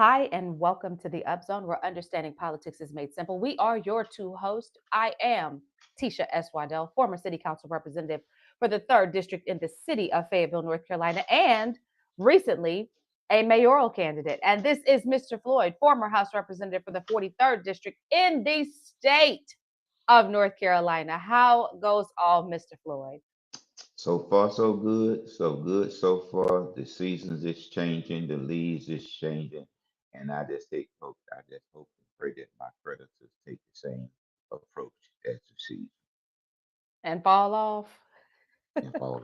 Hi, and welcome to the Upzone, where understanding politics is made simple. We are your two hosts. I am Tisha S. Waddell, former City Council representative for the 3rd District in the city of Fayetteville, North Carolina, and recently a mayoral candidate. And this is Mr. Floyd, former House representative for the 43rd District in the state of North Carolina. How goes all, Mr. Floyd? So far, so good. So good so far. The seasons is changing, the leaves is changing, and I just hope and pray that my predators take the same approach as the season And fall off? and fall.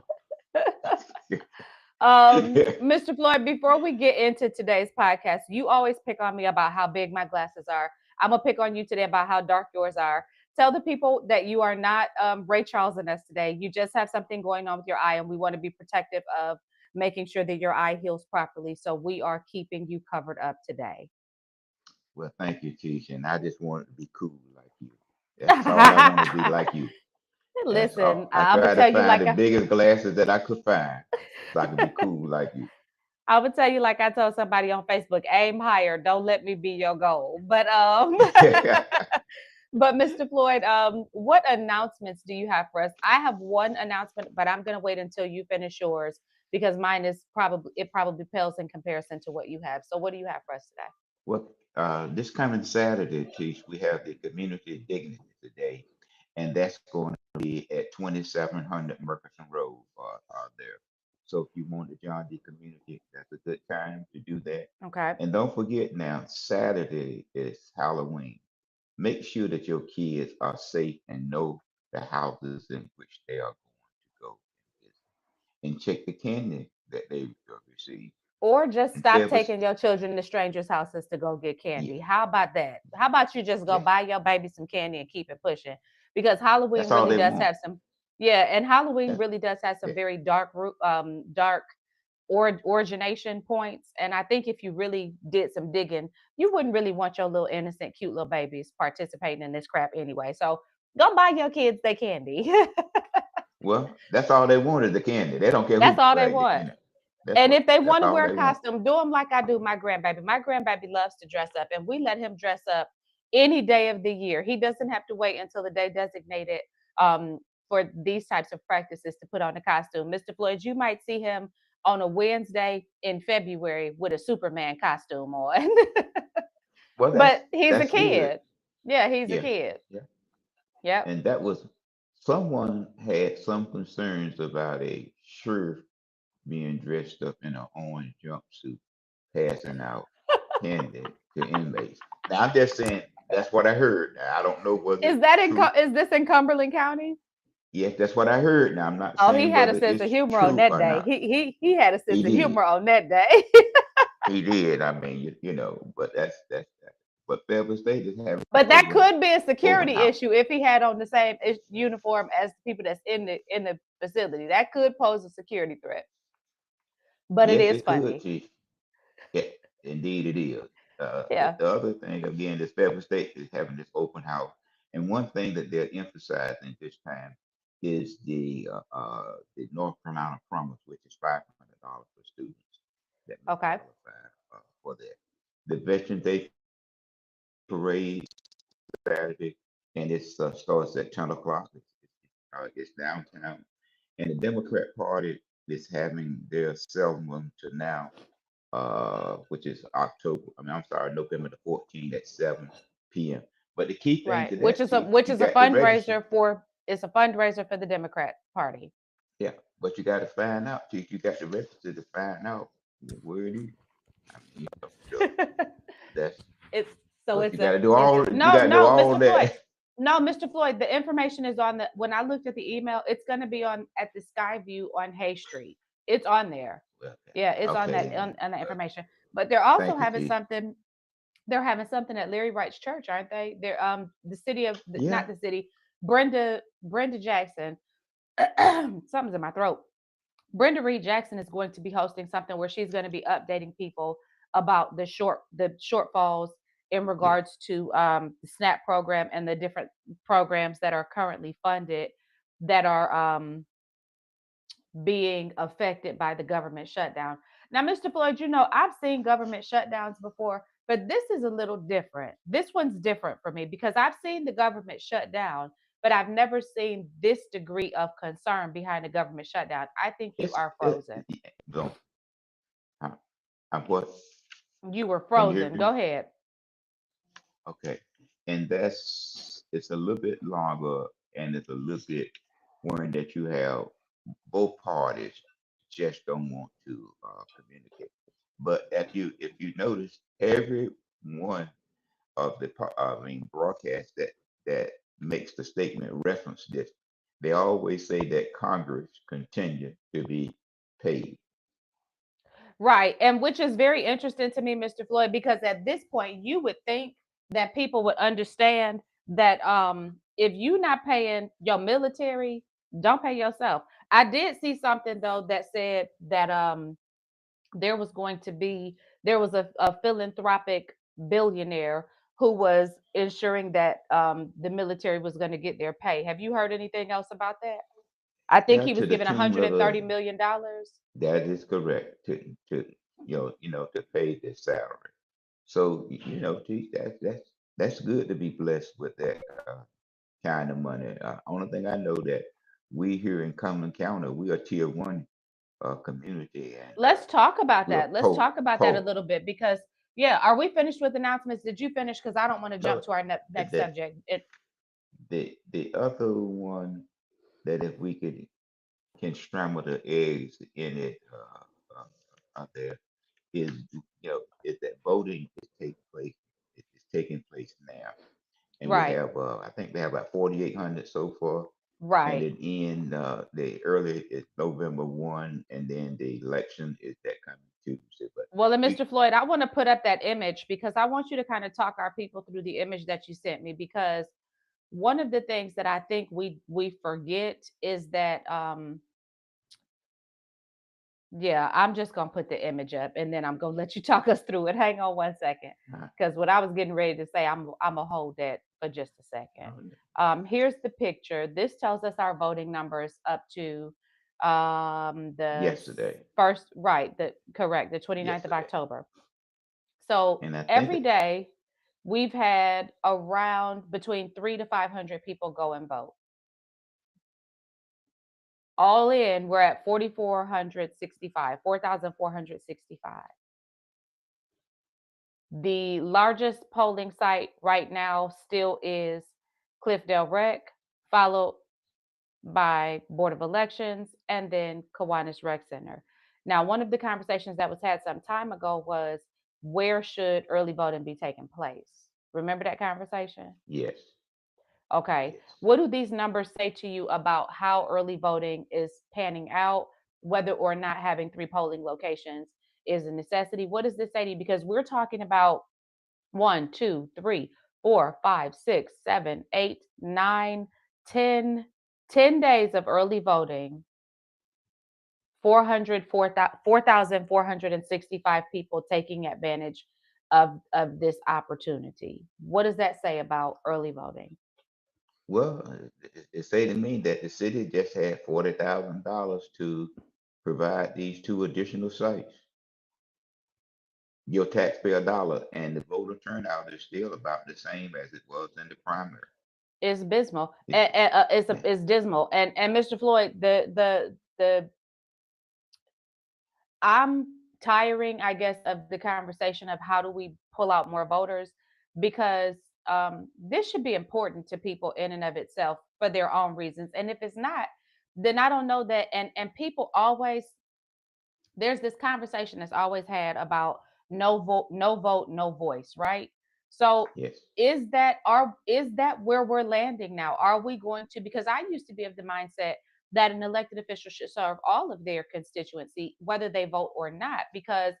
Mr. Floyd, before we get into today's podcast, you always pick on me about how big my glasses are. I'm gonna pick on you today about how dark yours are. Tell the people that you are not Ray Charles in us today. You just have something going on with your eye, and we want to be protective of making sure that your eye heals properly. So we are keeping you covered up today. Well, thank you, Tisha. And I just wanted to be cool like you. That's all I want to be like you. That's Listen, all. I I'm gonna tried to tell you find like the biggest glasses that I could find so I could be cool like you. I would tell you like I told somebody on Facebook, aim higher. Don't let me be your goal. But But Mr. Floyd, what announcements do you have for us? I have one announcement, but I'm going to wait until you finish yours because mine is probably pales in comparison to what you have. So what do you have for us today? Well, this coming Saturday, Tish, we have the Community Dignity Today, and that's going to be at 2700 Murchison Road there. So if you want to join the community, that's a good time to do that. Okay. And don't forget now, Saturday is Halloween. Make sure that your kids are safe and know the houses in which they are going to go and visit. And check the candy that they will receive. Or just And stop February, taking your children to strangers' houses to go get yeah, candy. How about that? How about you just go yeah, buy your baby some candy and keep it pushing? Because Halloween that's all really they does want. have some, yeah, and Halloween That, really does have some yeah. very dark or origination points. And I think if you really did some digging, you wouldn't really want your little innocent, cute little babies participating in this crap anyway. So go buy your kids their candy. Well, that's all they want is the candy. They don't care That's who, all they well, want. you know, that's And what if they that's want to all wear a they want. costume, do them like I do my grandbaby. My grandbaby loves to dress up, and we let him dress up any day of the year. He doesn't have to wait until the day designated um, for these types of practices to put on a costume. Mr. Floyd, you might see him on a Wednesday in February with a Superman costume on. Well, But he's a that's good. kid. Yeah, he's a Yeah, kid. yeah. Yep. And that was someone had some concerns about a sheriff being dressed up in an orange jumpsuit, passing out candy to inmates. Now I'm just saying that's what I heard. Now, I don't know whether Is it's that true. is this in Cumberland County? Yes, that's what I heard. Now I'm not Oh, he saying had a whether sense it's of humor on true that or day. not. He had a He sense of did. humor on that day. He did. I mean, but that's but Fairfield State is having But that open could be a open security house. issue if he had on the same uniform as the people that's in the facility. That could pose a security threat. But it Yes, is it could, funny. Chief. Yeah, indeed it is. Yeah. The other thing again, this Fairfield State is having this open house, and one thing that they're emphasizing this time is the North Carolina Promise, which is $500 for students that may Okay. qualify for that. The Veterans Day parade Saturday, and it starts at 10 o'clock. It's downtown, and the Democrat Party is having their ceremony to now, which is November the 14th at 7 p.m. But the key thing Right. to that, Chief, Which you is a got to register. fundraiser for it's a fundraiser for the Democrat Party. Yeah, but you got to find out, Chief. You got to register to find out where it is. I mean, that's It's so but you it's got a to do it's all you no, got to do no, all Mr. Floyd. that. No, Mr. Floyd, the information is on the when I looked at the email, it's gonna be on at the Skyview on Hay Street. It's on there. Okay, Yeah, it's on okay, that then. on that Well, information. But they're also thank you, having Chief. something. They're having something at Larry Wright's church, aren't they? They're the city of not Yeah, the city. Brenda Jackson. Something's in my throat. Brenda Reed Jackson is going to be hosting something where she's going to be updating people about the shortfalls in yeah. regards to the SNAP program and the different programs that are currently funded that are being affected by the government shutdown. Now, Mr. Floyd, I've seen government shutdowns before, but this is a little different. This one's different for me because I've seen the government shut down, but I've never seen this degree of concern behind the government shutdown. I think you It's are it, frozen. no, I, I what? You were Can you hear frozen. me? Go ahead. Okay, and that's it's a little bit longer, and it's a little bit worrying that you have both parties just don't want to communicate. But if you notice, every one of the broadcasts that makes the statement reference this, they always say that Congress continue to be paid. Right. And which is very interesting to me, Mr. Floyd, because at this point you would think that people would understand that if you're not paying your military, don't pay yourself. I did see something though that said that there was going to be there was a philanthropic billionaire who was ensuring that the military was going to get their pay. Have you heard anything else about that? I think Yeah, he was to the given tune of $130 million. that is correct to to pay their salary. So gee, that's good to be blessed with that kind of money. Only thing I know that we here in Cumberland County, we are tier one community, and Let's talk about we're that. Let's talk about that a poor. little bit because, yeah, are we finished with announcements? Did you finish? Because I don't want to jump No, to our next the subject. the other one that if we can scramble the eggs in it out there is is that voting is taking place. It's taking place now, and we Right, have I think we have about 4,800 so far, and right. it in the early is November 1, and then the election is that coming Tuesday. But Well, and we Mr. Floyd, I want to put up that image because I want you to kind of talk our people through the image that you sent me because one of the things that I think we forget is that yeah, I'm just gonna put the image up and then I'm gonna let you talk us through it. Hang on one second. uh, Because what I was getting ready to say, I'm gonna hold that for just a second. uh, Here's the picture. This tells us our voting numbers up to yesterday, first, right, the correct, the 29th of yesterday, October. So and I think every day we've had around between 3 to 500 people go and vote. All in, we're at 4,465, 4,465. The largest polling site right now still is Cliffdale Rec, followed by Board of Elections, and then Kiwanis Rec Center. Now, one of the conversations that was had some time ago was where should early voting be taking place? Remember that conversation? yes, Okay. yes. What do these numbers say to you about how early voting is panning out, whether or not having three polling locations is a necessity? What does this say to you? Because we're talking about one, two, three, 4, 5, 6, 7, 8, 9, 10, 10 days of early voting, 4,465 people taking advantage of this opportunity. What does that say about early voting? Well, it say to me that the city just had $40,000 to provide these two additional sites. Your taxpayer dollar, and the voter turnout is still about the same as it was in the primary. It's abysmal. It, yeah, It's dismal. And Mr. Floyd, the I'm tiring, I guess, of the conversation of how do we pull out more voters because this should be important to people in and of itself for their own reasons. And if it's not, then I don't know that. And people always there's this conversation that's always had about no vote, no voice, right? So yes. is that where we're landing now? Are we going to because I used to be of the mindset that an elected official should serve all of their constituency, whether they vote or not. Because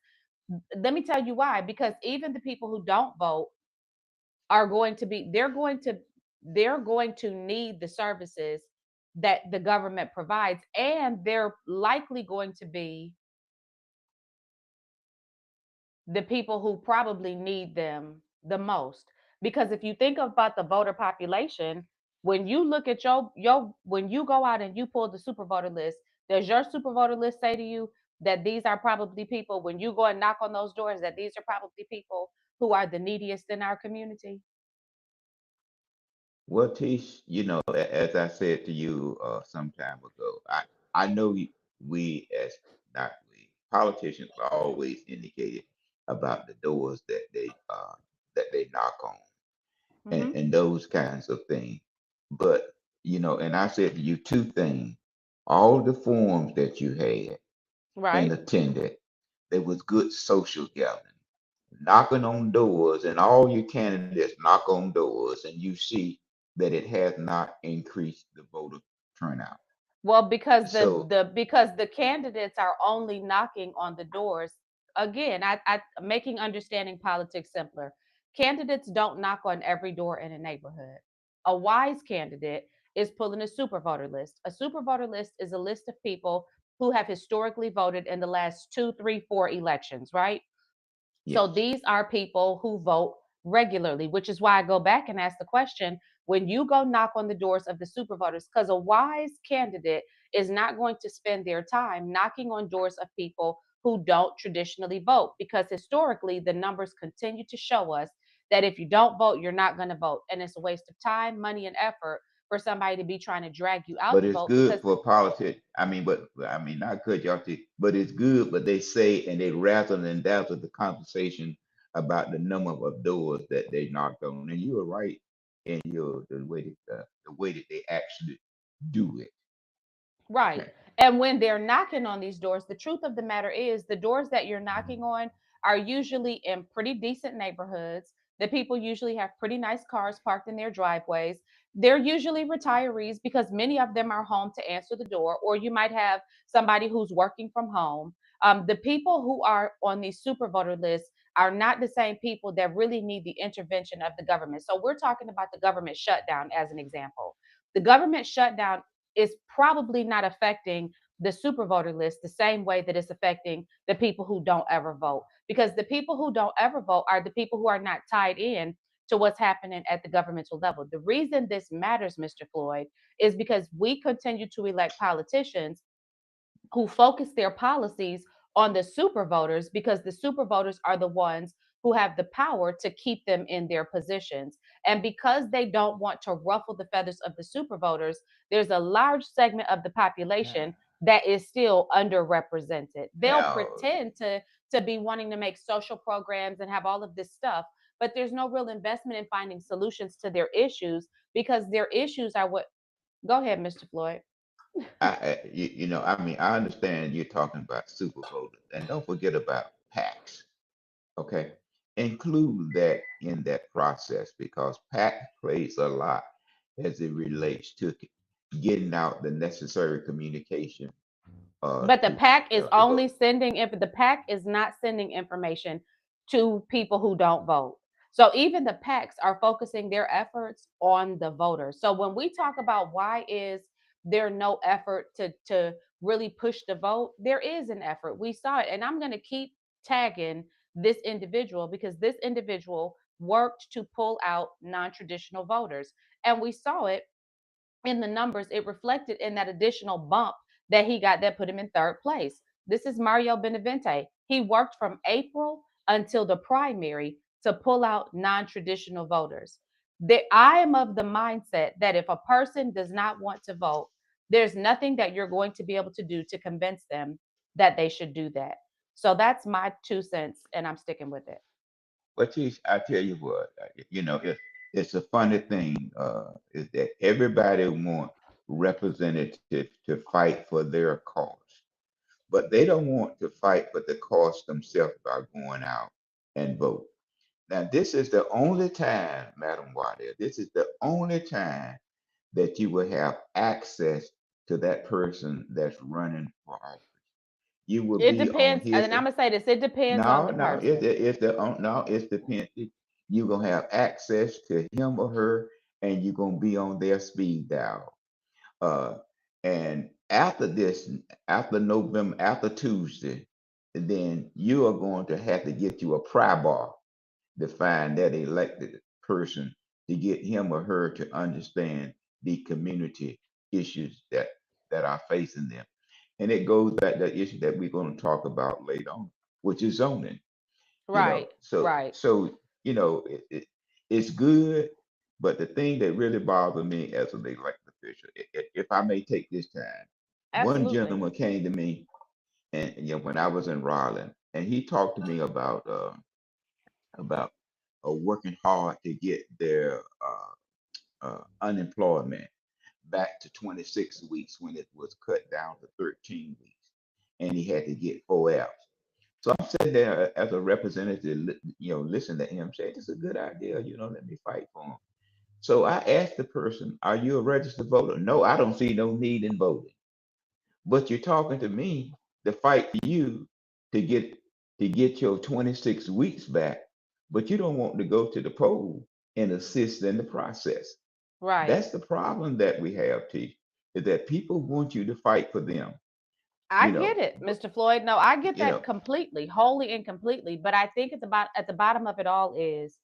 let me tell you why. Because even the people who don't vote are going to be they're going to need the services that the government provides, and they're likely going to be the people who probably need them the most. Because if you think about the voter population, when you look at your when you go out and you pull the super voter list, does your super voter list say to you that these are probably people, when you go and knock on those doors, that these are probably people who are the neediest in our community? Well, Tish, as I said to you some time ago, I know we as not we politicians always indicated about the doors that they knock on Hmm. and those kinds of things. But and I said to you two things: all the forums that you had and Right. attended, there was good social gathering, knocking on doors, and all your candidates knock on doors, and you see that it has not increased the voter turnout. Well, because So, the candidates are only knocking on the doors. Again, I making understanding politics simpler. Candidates don't knock on every door in a neighborhood. A wise candidate is pulling a super voter list. A super voter list is a list of people who have historically voted in the last two, three, four elections, right? So yes, these are people who vote regularly, which is why I go back and ask the question, when you go knock on the doors of the super voters, because a wise candidate is not going to spend their time knocking on doors of people who don't traditionally vote, because historically the numbers continue to show us that if you don't vote, you're not going to vote. And it's a waste of time, money, and effort for somebody to be trying to drag you out but to it's vote because good for politics. I mean, not cut y'all teeth, but it's good. But they say, and they razzle and dazzle the conversation about the number of doors that they knocked on. And you are right in the way that they actually do it. right. Okay. And when they're knocking on these doors, the truth of the matter is the doors that you're knocking on are usually in pretty decent neighborhoods. The people usually have pretty nice cars parked in their driveways. They're usually retirees because many of them are home to answer the door, or you might have somebody who's working from home. The people who are on these super voter lists are not the same people that really need the intervention of the government. So we're talking about the government shutdown as an example. The government shutdown is probably not affecting the super voter list the same way that it's affecting the people who don't ever vote. Because the people who don't ever vote are the people who are not tied in to what's happening at the governmental level. The reason this matters, Mr. Floyd, is because we continue to elect politicians who focus their policies on the super voters, because the super voters are the ones who have the power to keep them in their positions. And because they don't want to ruffle the feathers of the super voters, there's a large segment of the Yeah. population that is still underrepresented. They'll Now, pretend to be wanting to make social programs and have all of this stuff, but there's no real investment in finding solutions to their issues, because their issues are what. Go ahead, Mr. Floyd. I mean, I understand you're talking about super voters, and don't forget about PACs. Okay, include that in that process because PAC plays a lot as it relates to getting out the necessary communication But the to pack is the only voter. sending if the pack is not sending information to people who don't vote. So even the PACs are focusing their efforts on the voters. So when we talk about why is there no effort to really push the vote, there is an effort. We saw it, and I'm going to keep tagging this individual because this individual worked to pull out non-traditional voters, and we saw it in the numbers. It reflected in that additional bump that he got that put him in third place. This is Mario Benavente. He worked from April until the primary to pull out non traditional voters. I am of the mindset that if a person does not want to vote, there's nothing that you're going to be able to do to convince them that they should do that. So that's my 2 cents, and I'm sticking with it. But I tell you what, it's a funny thing is that everybody want representatives to fight for their cause, but they don't want to fight for the cause themselves by going out and vote. Now, this is the only time, Madam Waddell, this is the only time that you will have access to that person that's running for office. You will It be on depends, his. and I'm gonna say this: it depends on No, the no, it, person. it it's the no, it's dependent. You're gonna have access to him or her, and you're gonna be on their speed dial. Uh, and after this, after November, after Tuesday, then you are going to have to get you a pry bar to find that elected person to get him or her to understand the community issues that are facing them. And it goes back to the issue that we're going to talk about later on, which is zoning. Right, So right. it's good, but the thing that really bothers me as an elected official, if I may take this time, one Absolutely. gentleman came to me, and when I was in Raleigh, and he talked to me about working hard to get their unemployment back to 26 weeks when it was cut down to 13 weeks, and he had to get 4 Fs. So I'm sitting there as a representative, listen to him say, "This is a good idea. Let me fight for him." So I asked the person, "Are you a registered voter?" "No, I don't see no need in voting." But you're talking to me to fight for you to get your 26 weeks back, but you don't want to go to the poll and assist in the process. Right. That's the problem that we have, T, is that people want you to fight for them, I get it, but Mr. Floyd. No, I get you that know, completely, wholly and completely. But I think at the bottom of it all is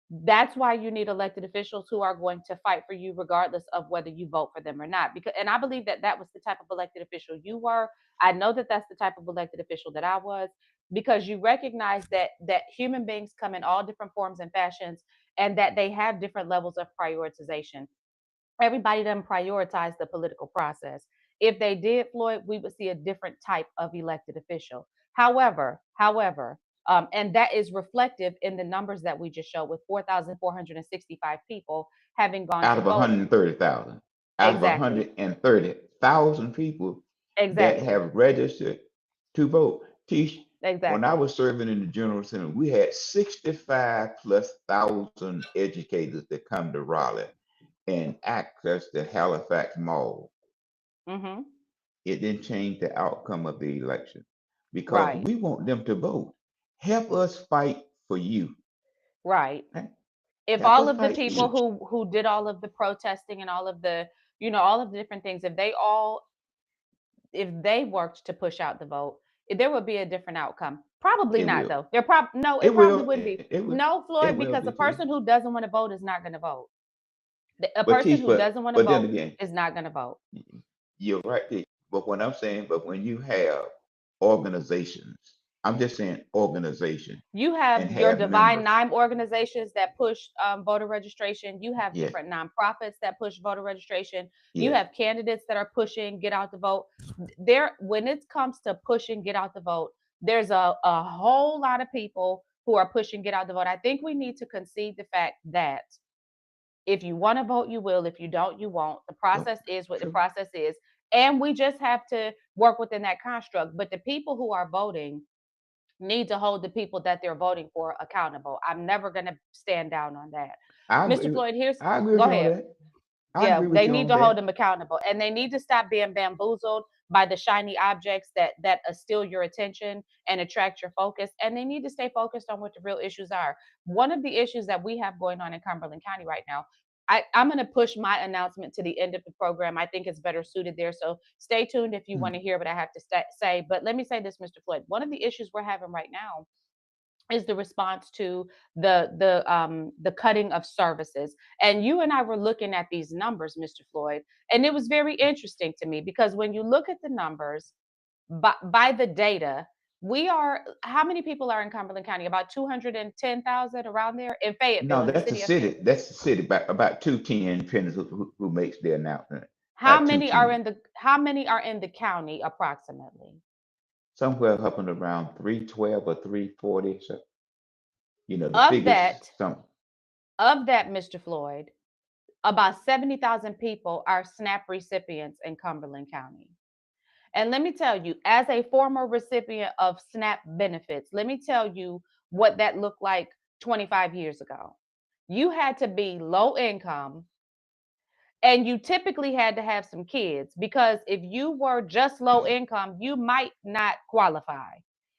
that's why you need elected officials who are going to fight for you regardless of whether you vote for them or not. Because, and I believe that that was the type of elected official you were. I know that that's the type of elected official that I was, because you recognize that human beings come in all different forms and fashions, and that they have different levels of prioritization. Everybody doesn't prioritize the political process. If they did, Floyd, we would see a different type of elected official. However, and that is reflective in the numbers that we just showed, with 4,465 people having gone out to of vote. 130,000, out of Exactly. 130,000 people that Exactly. have registered to vote. Teach, when I Exactly. was serving in the General Assembly, we had 65 plus thousand educators that come to Raleigh and access the Halifax Mall. Mhm. It didn't change the outcome of the election because Right. we want them to vote. Help us fight for you. Right. Okay? If Help all us of the fight for people you. who did all of the protesting and all of the, all of the different things, if they worked to push out the vote, there would be a different outcome. Probably It not, will. though. No, it It probably will. would be. It will. No, It Floyd, will because a be too. person who doesn't want to vote is not going to vote. A But person teach, who doesn't want to but then vote again, is not going to vote. you're right there. But what I'm saying, but when you have organizations, I'm just saying organization You and have your have Divine members. Nine organizations that push voter registration. You have Yes, different nonprofits that push voter registration. You yes. have candidates that are pushing get out the vote. There, when it comes to pushing get out the vote, there's a whole lot of people who are pushing get out the vote. I think we need to concede the fact that if you want to vote, you will. If you don't, you won't. The Well, process is what the true. process is. And we just have to work within that construct. But the people who are voting need to hold the people that they're voting for accountable. I'm never going to stand down on that. I Mr. agree. Floyd, here's I agree with go you on ahead. that. I Yeah, agree with they you need on to hold that. them accountable, and they need to stop being bamboozled by the shiny objects that steal your attention and attract your focus, and they need to stay focused on what the real issues are. One of the issues that we have going on in Cumberland County right now, I'm going to push my announcement to the end of the program. I think it's better suited there, so stay tuned if you want Mm. to hear what I have to say. But let me say this, Mr. Floyd, one of the issues we're having right now is the response to the cutting of services. And you and I were looking at these numbers, Mr. Floyd, and it was very interesting to me because when you look at the numbers by the data, we are how many people are in Cumberland County? About 210,000 around there in Fayetteville, No, in the that's the city of city. Fayetteville. That's the city. About 210, depends who makes the announcement. How About many are 210. in the county approximately? Somewhere up and around 312 or 340. So, the Of figures, that, some. Mr. Floyd, about 70,000 people are SNAP recipients in Cumberland County. And let me tell you, as a former recipient of SNAP benefits, let me tell you what that looked like 25 years ago. You had to be low income, and you typically had to have some kids, because if you were just low income, you might not qualify.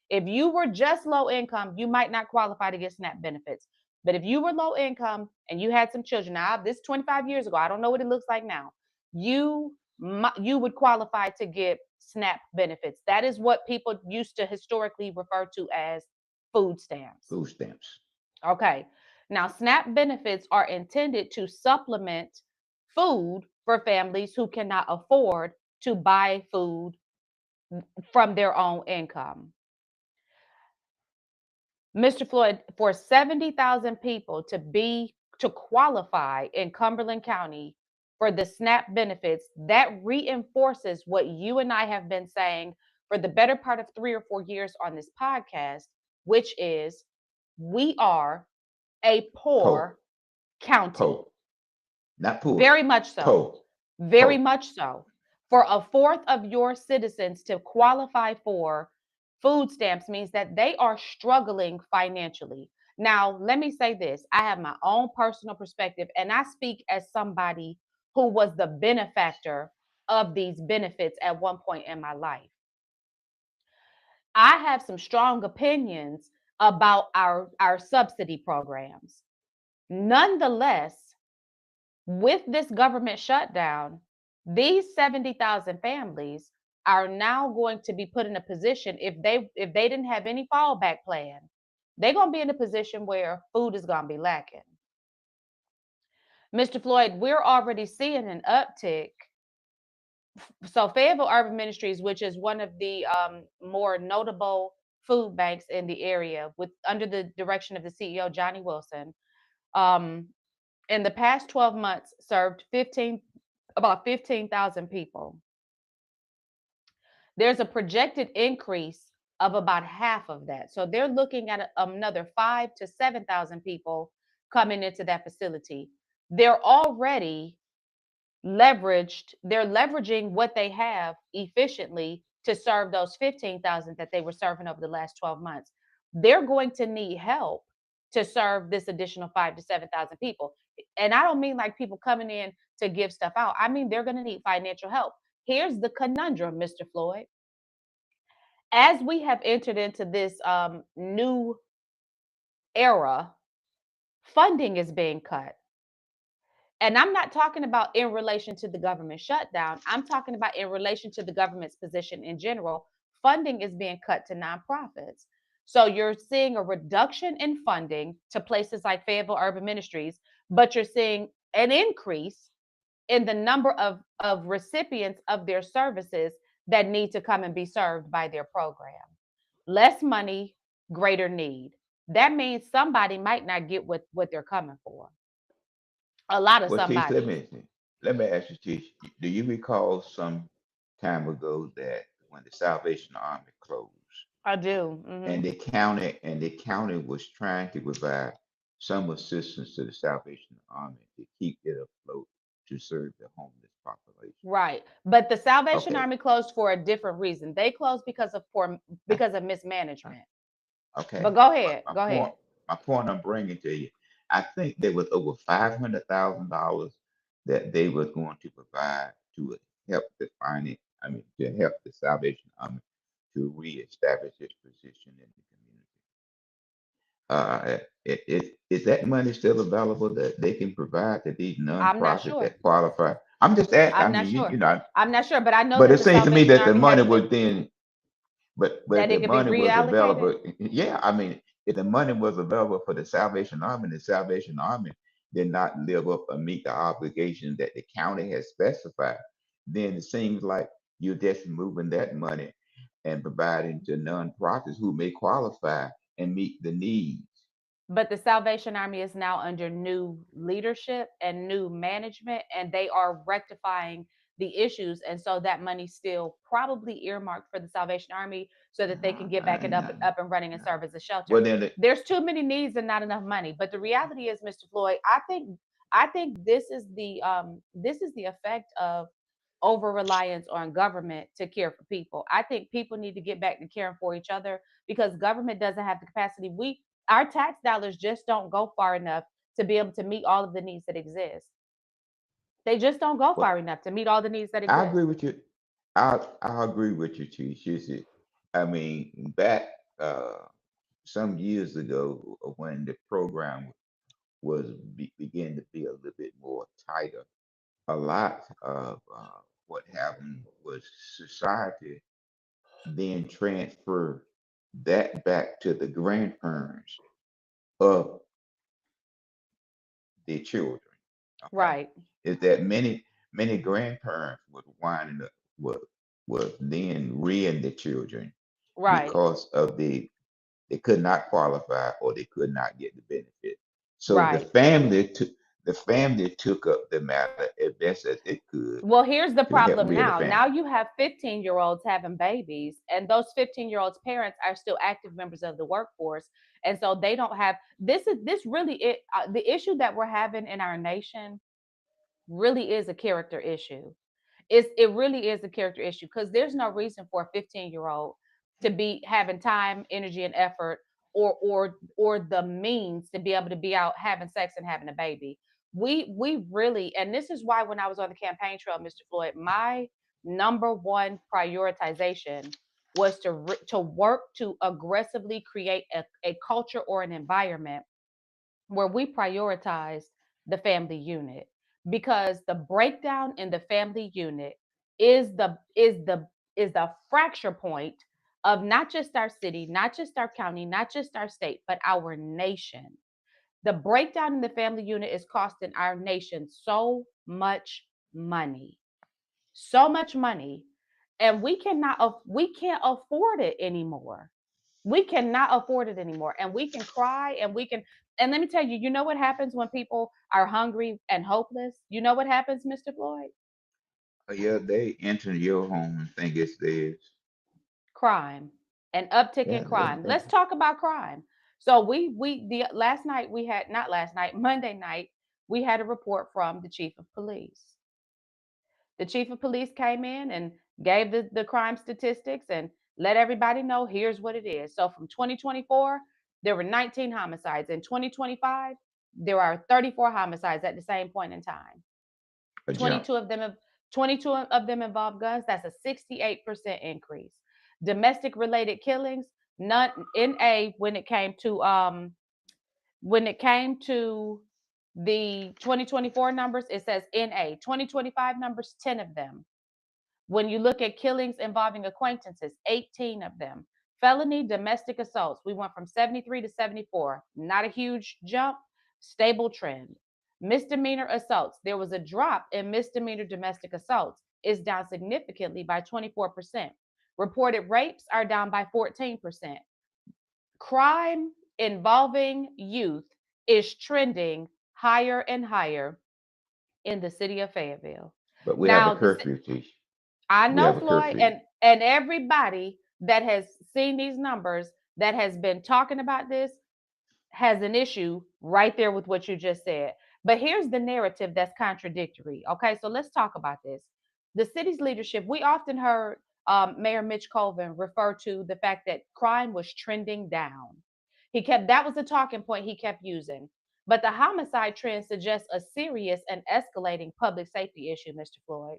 If you were just low income, you might not qualify to get SNAP benefits. But if you were low income and you had some children, now this 25 years ago, I don't know what it looks like now. You you would qualify to get SNAP benefits. That is what people used to historically refer to as food stamps. Food stamps. Okay. Now, SNAP benefits are intended to supplement food for families who cannot afford to buy food from their own income. Mr. Floyd, for 70,000 people to qualify in Cumberland County for the SNAP benefits, that reinforces what you and I have been saying for the better part of 3 or 4 years on this podcast, which is we are a poor, poor county. poor, not poor, Very much so. poor, Very poor. much so. For a fourth of your citizens to qualify for food stamps means that they are struggling financially. Now, let me say this, I have my own personal perspective, and I speak as somebody who was the benefactor of these benefits at one point in my life. I have some strong opinions about our subsidy programs. Nonetheless, with this government shutdown, these 70,000 families are now going to be put in a position, if they didn't have any fallback plan, they're going to be in a position where food is going to be lacking. Mr. Floyd, we're already seeing an uptick. So Fayetteville Urban Ministries, which is one of the more notable food banks in the area, with under the direction of the CEO Johnny Wilson, um, in the past 12 months served about 15,000 people. There's a projected increase of about half of that. So they're looking at another 5 to 7,000 people coming into that facility. They're already they're leveraging what they have efficiently to serve those 15,000 that they were serving over the last 12 months. They're going to need help to serve this additional 5 to 7,000 people. And I don't mean like people coming in to give stuff out. I mean they're going to need financial help. Here's the conundrum, Mr. Floyd. As we have entered into this new era, funding is being cut. And I'm not talking about in relation to the government shutdown. I'm talking about in relation to the government's position in general. Funding is being cut to nonprofits. So you're seeing a reduction in funding to places like Fayetteville Urban Ministries, but you're seeing an increase in the number of recipients of their services that need to come and be served by their program. Less money, greater need. That means somebody might not get what they're coming for. A lot of Well, Tish, somebodies. let me ask you, Tish, do you recall some time ago that when the Salvation Army closed I do. and the county was trying to provide some assistance to the Salvation Army to keep it afloat to serve the homeless population? Right. But the Salvation Okay, Army closed for a different reason. They closed because of mismanagement. But okay. go My, ahead. my Go point, ahead. my point I'm bringing to you, I think there was over $500,000 that they were going to provide to help the finance, I mean, to help the Salvation Army to reestablish its position in the community. Is that money still available that they can provide to these I'm not nonprofits sure. that qualify? I'm just at, I I'm not mean, sure. you know, I'm not sure, but I know but that it the seems to me Salvation that the Army money has was been then, but that the it could be money was reallocated. available. Yeah, I mean, if the money was available for the Salvation Army, the Salvation Army did not live up and meet the obligations that the county has specified, then it seems like you're just moving that money and providing to nonprofits who may qualify and meet the needs. But the Salvation Army is now under new leadership and new management, and they are rectifying the issues. And so that money's still probably earmarked for the Salvation Army so that they can get back it No, up and running and no. serve as a Well, shelter. then, There's too many needs and not enough money. But the reality is, Mr. Floyd, I think this is the effect of over reliance on government to care for people. I think people need to get back to caring for each other because government doesn't have the capacity. Our tax dollars just don't go far enough to be able to meet all of the needs that exist. They just don't go well, far enough to meet all the needs that I exist. agree with you. I agree with you, Chief. You see, I mean, back some years ago when the program began to be a little bit more tighter, a lot of what happened was society then transferred that back to the grandparents of their children. Okay, Right. is that many grandparents was winding up. was then rearing the children Right, because of they could not qualify or they could not get the benefit. So right. the family took up the matter as best as it could Well, here's the to help problem rear the now. family. Now you have 15-year-olds having babies, and those 15-year-olds' parents are still active members of the workforce. And so they don't have this really it the issue that we're having in our nation really is a character issue. It really is a character issue because there's no reason for a 15-year-old to be having time, energy, and effort or the means to be able to be out having sex and having a baby. We really, and this is why when I was on the campaign trail, Mr. Floyd, my number one prioritization was to work to aggressively create a culture or an environment where we prioritized the family unit, because the breakdown in the family unit is the fracture point of not just our city, not just our county, not just our state, but our nation. The breakdown in the family unit is costing our nation much money so much money, and we can't afford it anymore. We cannot afford it anymore. And we can cry and we can, and let me tell you, you know what happens when people are hungry and hopeless? You know what happens, Mr. Floyd? Yeah, they enter your home and think it's theirs. Crime, an uptick in Yeah, crime. Let's talk about crime. So the last night we had, not last night, Monday night, we had a report from the chief of police. The chief of police came in and gave the crime statistics and let everybody know here's what it is. So from 2024, there were 19 homicides. In 2025, there are 34 homicides at the same point in time. a jump. 22 of them 22 of them involve guns. That's a 68% increase. Domestic related killings, none in a when it came to the 2024 numbers, it says NA. 2025 numbers, 10 of them. When you look at killings involving acquaintances, 18 of them. Felony domestic assaults, we went from 73 to 74. Not a huge jump, stable trend. Misdemeanor assaults, there was a drop in misdemeanor domestic assaults. It's down significantly by 24%. Reported rapes are down by 14%. Crime involving youth is trending higher and higher in the city of Fayetteville. But we have a Now, curfew, Tish. I We know, have a Floyd, curfew. and everybody that has seen these numbers, that has been talking about this, has an issue right there with what you just said. But here's the narrative that's contradictory. Okay, so let's talk about this. The city's leadership, we often heard Mayor Mitch Colvin refer to the fact that crime was trending down. That was the talking point he kept using. But the homicide trend suggests a serious and escalating public safety issue, Mr. Floyd.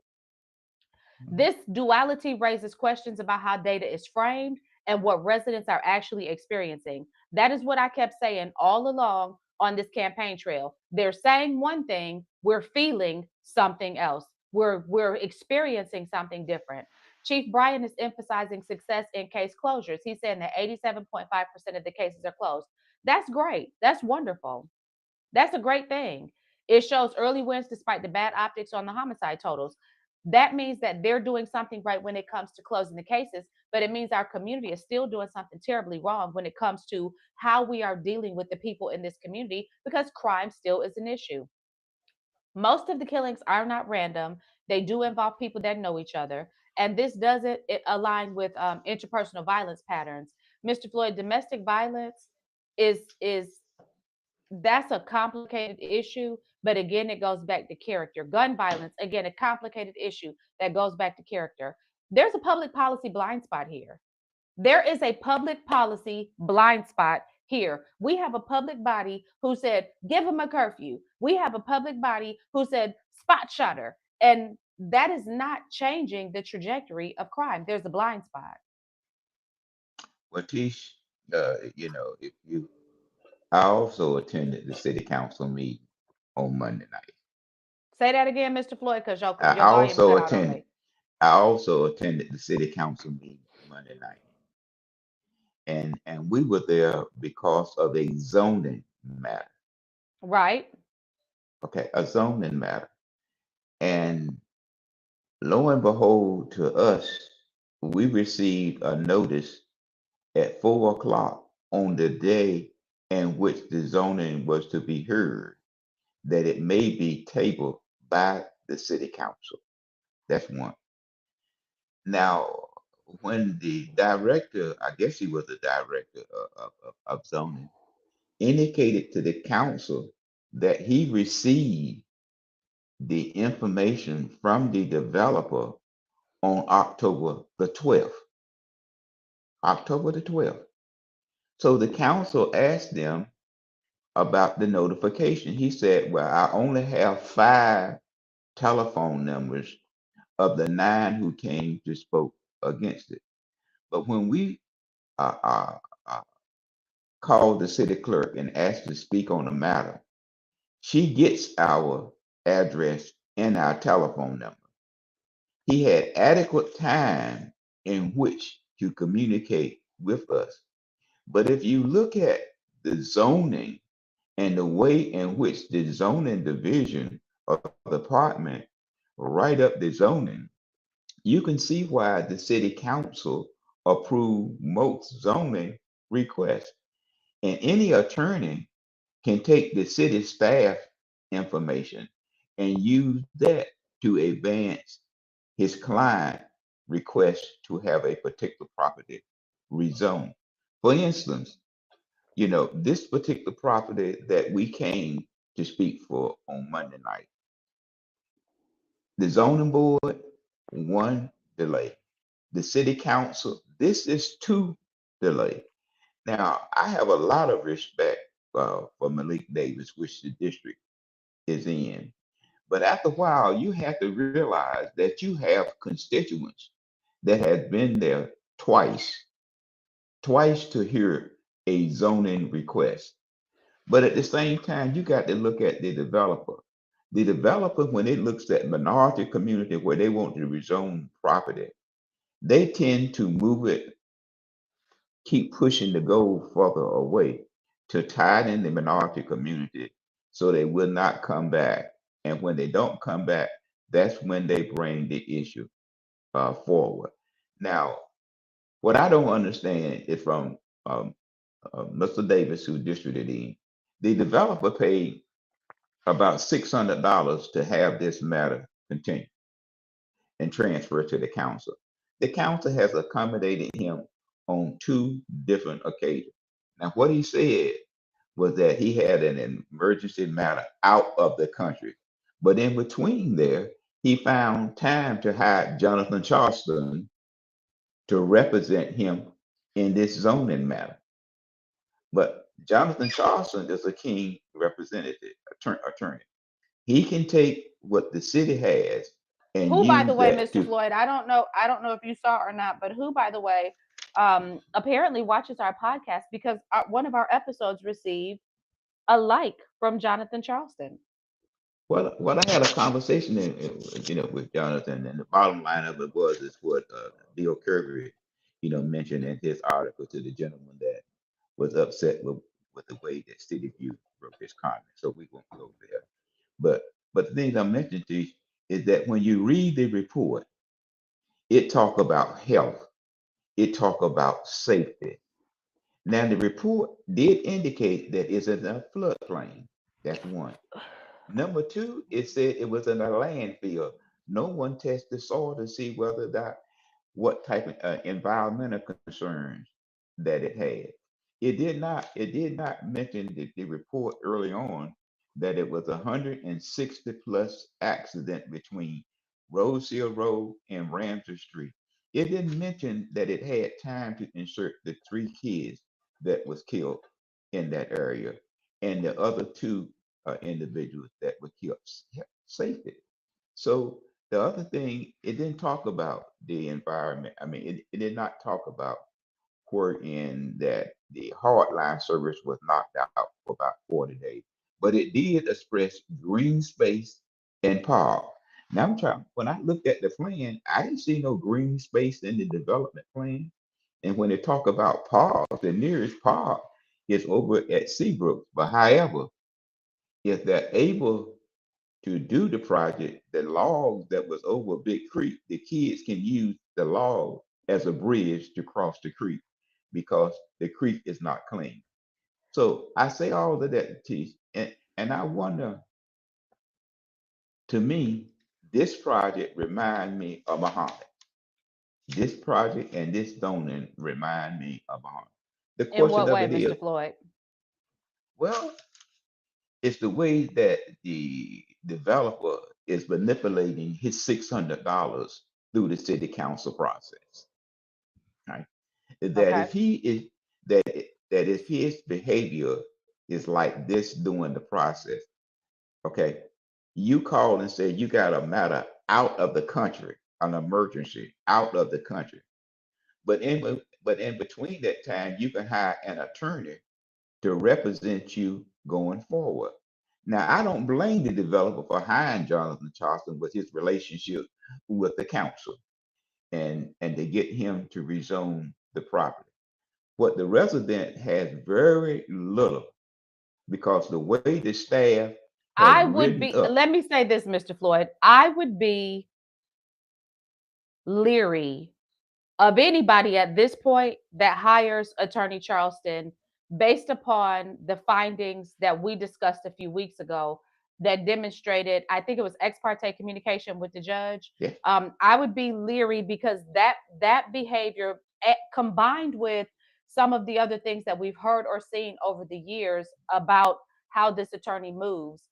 This duality raises questions about how data is framed and what residents are actually experiencing. That is what I kept saying all along on this campaign trail. They're saying one thing, we're feeling something else. We're experiencing something different. Chief Bryan is emphasizing success in case closures. He's saying that 87.5% of the cases are closed. That's great. That's wonderful. That's a great thing. It shows early wins despite the bad optics on the homicide totals. That means that they're doing something right when it comes to closing the cases, but it means our community is still doing something terribly wrong when it comes to how we are dealing with the people in this community, because crime still is an issue. Most of the killings are not random. They do involve people that know each other. And this doesn't align with interpersonal violence patterns. Mr. Floyd, domestic violence is that's a complicated issue, but again, it goes back to character. Gun violence, again, a complicated issue that goes back to character. There's a public policy blind spot here. There is a public policy blind spot here. We have a public body who said, give them a curfew. We have a public body who said, spot shutter. And that is not changing the trajectory of crime. There's a blind spot. Well, Tish, if you, I also attended the city council meeting on Monday night. Say that again, Mr. Floyd, because I your volume also cut out on attended, me. I also attended the city council meeting Monday night. And we were there because of a zoning matter. Right? Okay, a zoning matter. And lo and behold, to us, we received a notice at 4 o'clock on the day in which the zoning was to be heard that it may be tabled by the city council. That's one. Now, when the director, I guess he was the director of zoning, indicated to the council that he received the information from the developer on October the 12th. October the 12th. So the council asked them about the notification. He said, well, I only have 5 telephone numbers of the 9 who came to spoke against it. But when we uh, uh, uh, called the city clerk and asked to speak on the matter, she gets our address and our telephone number. He had adequate time in which to communicate with us. But if you look at the zoning and the way in which the zoning division of the department write up the zoning, you can see why the city council approved most zoning requests. And any attorney can take the city staff information and use that to advance his client request to have a particular property rezoned. For instance, this particular property that we came to speak for on Monday night, the zoning board, 1 delay. The city council, this is 2 delay. Now, I have a lot of respect for Malik Davis, which the district is in. But after a while, you have to realize that you have constituents that have been there twice, twice to hear a zoning request. But at the same time, you got to look at the developer. The developer, when it looks at minority community where they want to rezone property, they tend to move it, keep pushing the goal further away to tie in the minority community so they will not come back. And when they don't come back, that's when they bring the issue forward. Now, what I don't understand is from Mr. Davis, who districted in, the developer paid about $600 to have this matter continue and transfer to the council. The council has accommodated him on 2 different occasions. Now, what he said was that he had an emergency matter out of the country. But in between there, he found time to hire Jonathan Charleston to represent him in this zoning matter. But Jonathan Charleston is a keen representative, attorney. He can take what the city has and Who, by the use way, that Mr. to, Floyd, I don't know if you saw or not, but who, by the way, apparently watches our podcast because one of our episodes received a like from Jonathan Charleston. well, I had a conversation, with Jonathan, and the bottom line of it was is what Bill Kirby, mentioned in his article to the gentleman that was upset with the way that City View wrote his comment. So we won't go there. But the things I mentioned to you is that when you read the report, it talk about health, it talk about safety. Now the report did indicate that it's in a floodplain. That's one. Number two, it said it was in a landfill. No one tested the soil to see whether that what type of environmental concerns that it had. It did not mention the report early on that it was 160 plus accident between Rose Hill Road and Ramsey Street. It didn't mention that it had time to insert the 3 kids that was killed in that area and the other 2 individuals that were killed safely. So the other thing, it didn't talk about the environment. I mean, it did not talk about wherein that the hardline service was knocked out for about 40 days. But it did express green space and park. Now I'm trying, when I looked at the plan, I didn't see no green space in the development plan. And when they talk about park, the nearest park is over at Seabrook. But however, if they're able to do the project, the log that was over Big Creek, the kids can use the log as a bridge to cross the creek because the creek is not clean. So I say all of that to teach, and I wonder, to me, this project remind me of Muhammad. This project and this zoning remind me of Muhammad. The In question what of way, it is, Mr. Floyd? well, it's the way that the developer is manipulating his $600 through the city council process. Right? That Okay. if he is that if his behavior is like this during the process, okay, you call and say you got a matter out of the country, an emergency out of the country. But in between that time, you can hire an attorney to represent you going forward. Now, I don't blame the developer for hiring Jonathan Charleston with his relationship with the council and to get him to rezone the property. What the resident has very little because the way the staff has I would written be, up. let me say this, Mr. Floyd. I would be leery of anybody at this point that hires Attorney Charleston based upon the findings that we discussed a few weeks ago that demonstrated, I think it was ex parte communication with the judge. Yeah, I would be leery because that behavior combined with some of the other things that we've heard or seen over the years about how this attorney moves,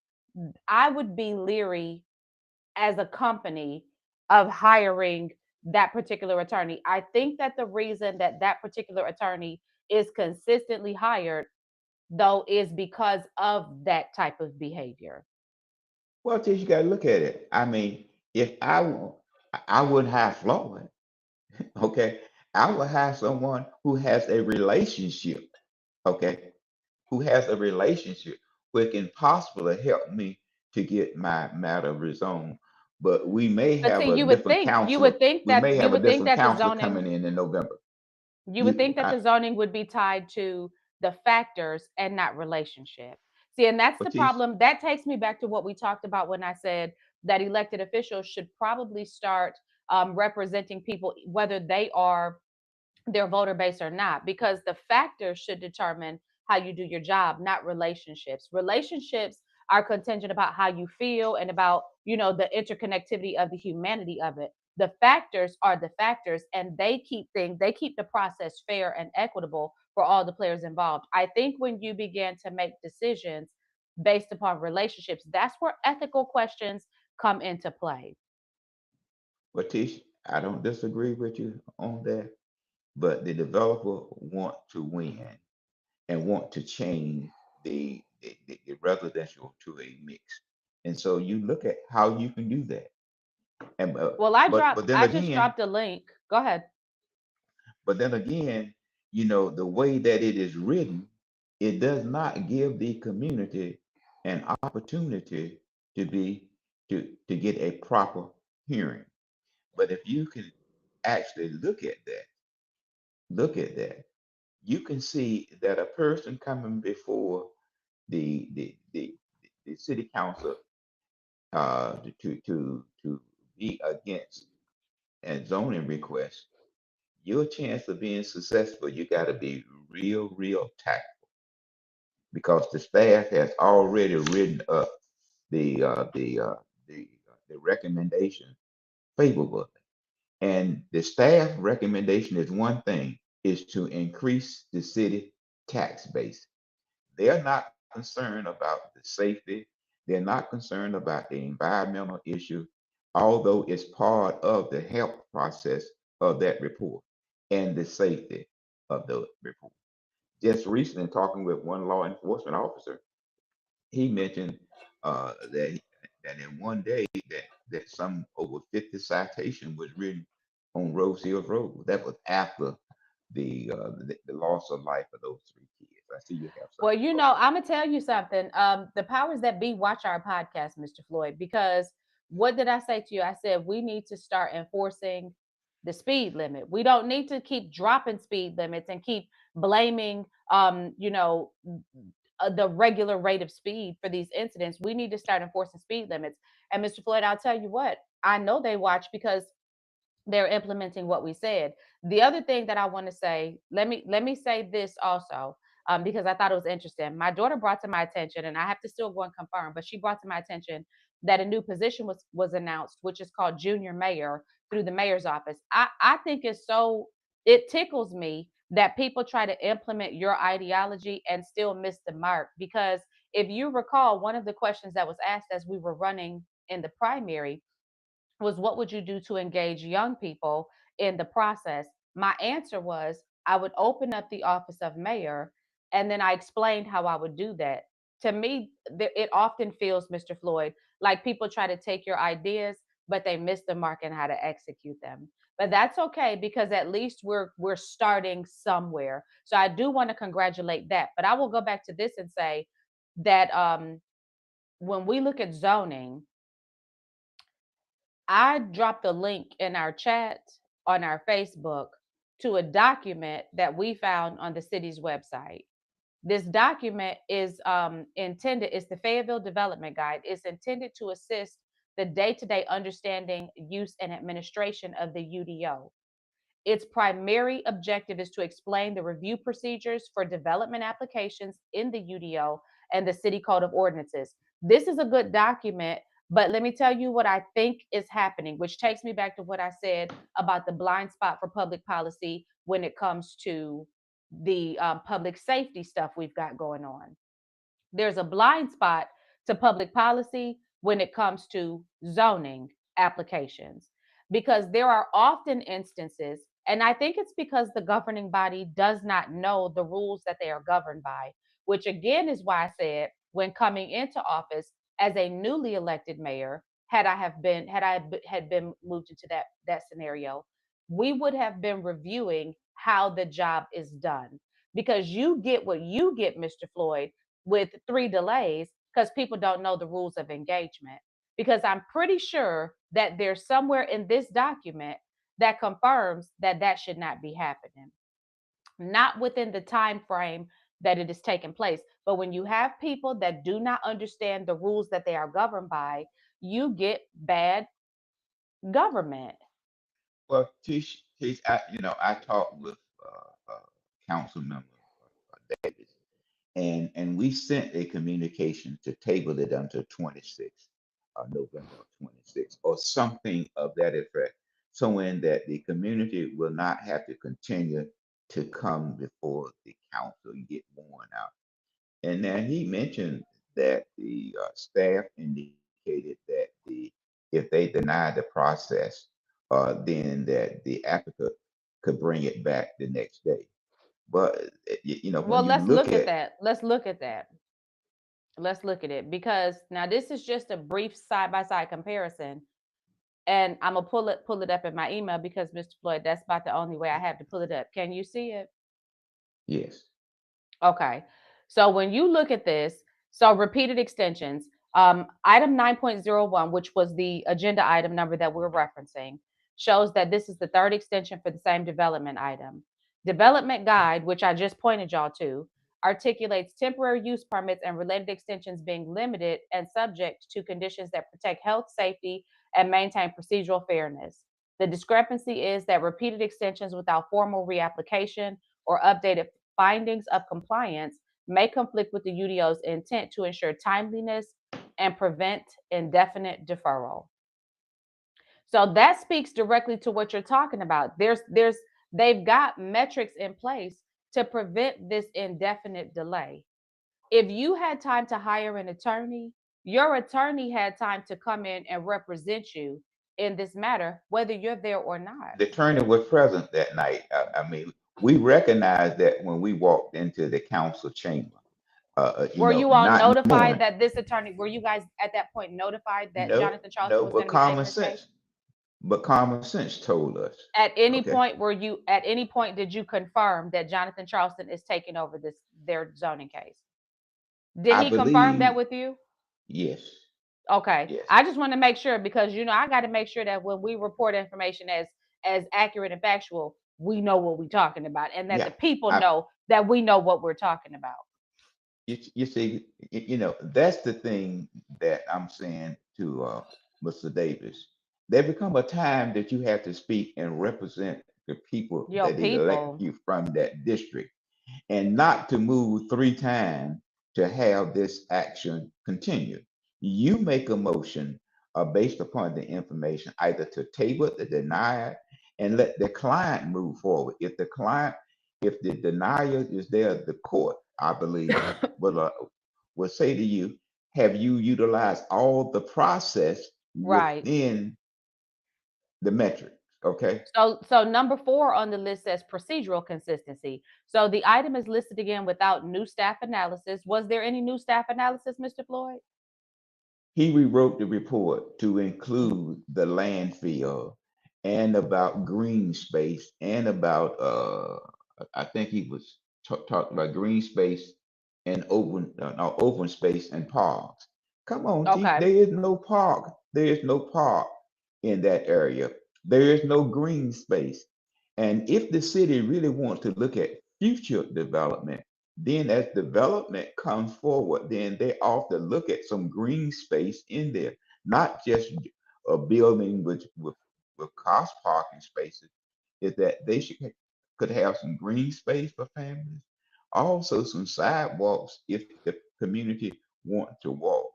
I would be leery as a company of hiring that particular attorney. I think that the reason that that particular attorney is consistently hired, though, is because of that type of behavior. well, Tish, you got to look at it. I mean, if I wouldn't hire Floyd. Okay, I would hire someone who has a relationship. Okay, who has a relationship who can possibly help me to get my matter rezoned. But we may But have see, a different counselor. We may you have a would think different that the counselor zoning coming in November. you would You, think that I, the zoning would be tied to the factors and not relationship. See, and that's the Batiste, problem. That takes me back to what we talked about when I said that elected officials should probably start representing people, whether they are their voter base or not, because the factors should determine how you do your job, not relationships. Relationships are contingent about how you feel and about, the interconnectivity of the humanity of it. The factors are the factors, and they keep the process fair and equitable for all the players involved. I think when you begin to make decisions based upon relationships, that's where ethical questions come into play. Batiste, I don't disagree with you on that, but the developer want to win and want to change the residential to a mix. And so you look at how you can do that. And Well, I just dropped a link. Go ahead. but then again, the way that it is written, it does not give the community an opportunity to be to get a proper hearing. But if you can actually look at that, you can see that a person coming before the the the, the city council to be against a zoning request, your chance of being successful, you got to be real tactful because the staff has already written up the uh, the uh, the recommendation favorable, and the staff recommendation is one thing is to increase the city tax base. They're not concerned about the safety. They're not concerned about the environmental issue, although it's part of the health process of that report and the safety of the report. Just recently, talking with one law enforcement officer, he mentioned that in one day that some over 50 citation was written on Rose Hills Road. That was after the loss of life of those three kids. I see you have Well, something to talk about. I'm gonna tell you something. The powers that be watch our podcast, Mr. Floyd, because what did I say to you? I said we need to start enforcing the speed limit. We don't need to keep dropping speed limits and keep blaming, the regular rate of speed for these incidents. We need to start enforcing speed limits. And Mr. Floyd, I'll tell you what, I know they watch because they're implementing what we said. The other thing that I want to say, let me say this also, because I thought it was interesting. My daughter brought to my attention, and I have to still go and confirm, but she brought to my attention that a new position was announced, which is called junior mayor through the mayor's office. I think it's so, it tickles me that people try to implement your ideology and still miss the mark. Because if you recall, one of the questions that was asked as we were running in the primary was, what would you do to engage young people in the process? My answer was, I would open up the office of mayor, and then I explained how I would do that. To me, it often feels, Mr. Floyd, like people try to take your ideas, but they miss the mark in how to execute them. But that's okay, because at least we're starting somewhere. So I do want to congratulate that. But I will go back to this and say that when we look at zoning, I dropped a link in our chat on our Facebook to a document that we found on the city's website. This document is intended, it's the Fayetteville Development Guide. It's intended to assist the day to day understanding, use, and administration of the UDO. Its primary objective is to explain the review procedures for development applications in the UDO and the City Code of Ordinances. This is a good document, but let me tell you what I think is happening, which takes me back to what I said about the blind spot for public policy when it comes to the public safety stuff we've got going on. There's a blind spot to public policy when it comes to zoning applications, because there are often instances, and I think it's because the governing body does not know the rules that they are governed by, which again is why I said, when coming into office as a newly elected mayor, had been moved into that scenario, we would have been reviewing how the job is done, because you get what you get, Mr. Floyd, with 3 delays, because people don't know the rules of engagement. Because I'm pretty sure that there's somewhere in this document that confirms that that should not be happening, not within the time frame that it is taking place. But when you have people that do not understand the rules that they are governed by, you get bad government. Well, Tish, I talked with council member Davis, and we sent a communication to table it until 26, November 26, or something of that effect, so in that the community will not have to continue to come before the council and get worn out. And then he mentioned that the staff indicated that if they deny the process, then that the applicant could bring it back the next day. But Well, when you let's look look at at, that. Let's look at it, because now this is just a brief side by side comparison, and I'm gonna pull it up in my email, because Mr. Floyd, that's about the only way I have to pull it up. Can you see it? yes, Okay. So when you look at this, so repeated extensions, item 9.01, which was the agenda item number that we're referencing, shows that this is the third extension for the same development item. Development guide, which I just pointed y'all to, articulates temporary use permits and related extensions being limited and subject to conditions that protect health, safety, and maintain procedural fairness. The discrepancy is that repeated extensions without formal reapplication or updated findings of compliance may conflict with the UDO's intent to ensure timeliness and prevent indefinite deferral. So that speaks directly to what you're talking about. They've got metrics in place to prevent this indefinite delay. If you had time to hire an attorney, your attorney had time to come in and represent you in this matter, whether you're there or not. the attorney was present that night. I mean, we recognized that when we walked into the council chamber. Were you all Not notified knowing, that this attorney, were you guys at that point notified that no, Jonathan Charleston no, was going to be taking this case? but common sense told us, okay, At any point did you confirm that Jonathan Charleston is taking over their zoning case? Did I he confirm that believe, with you? yes, Okay. yes, I just want to make sure, because I got to make sure that when we report information as accurate and factual, we know what we're talking about, and that yeah. the people I, know that we know what we're talking about. you see, that's the thing that I'm saying to Mr. Davis. there become a time that you have to speak and represent the people Yo, that elect people. you from that district, and not to move 3 times to have this action continue. You make a motion based upon the information, either to table it, to deny it, and let the client move forward. If the denier is there, the court, I believe, will say to you, have you utilized all the process Right. within the metrics? Okay. So number 4 on the list says procedural consistency. So the item is listed again without new staff analysis. Was there any new staff analysis, Mr. Floyd? He rewrote the report to include the landfill and about green space and about I think he was talking about green space and open no, open space and parks. Come on, T, Okay. there is no park. There is no park in that area. There is no green space. And if the city really wants to look at future development, then as development comes forward, then they ought to look at some green space in there, not just a building with cost parking spaces. Is that they could have some green space for families, also some sidewalks if the community want to walk.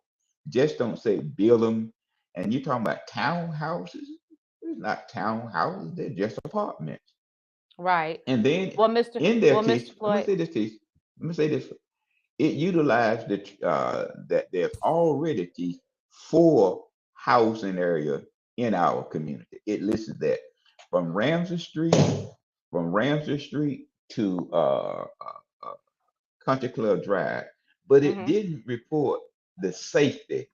Just don't say build them. And you're talking about townhouses. It's not townhouses; they're just apartments. Right. And then Well, Mr. in their Well, case, Mr. Floyd. let me say this, it utilized that there's already the 4 housing area in our community. It listed that from Ramsey Street, to Country Club Drive, but it Mhm. didn't report the safety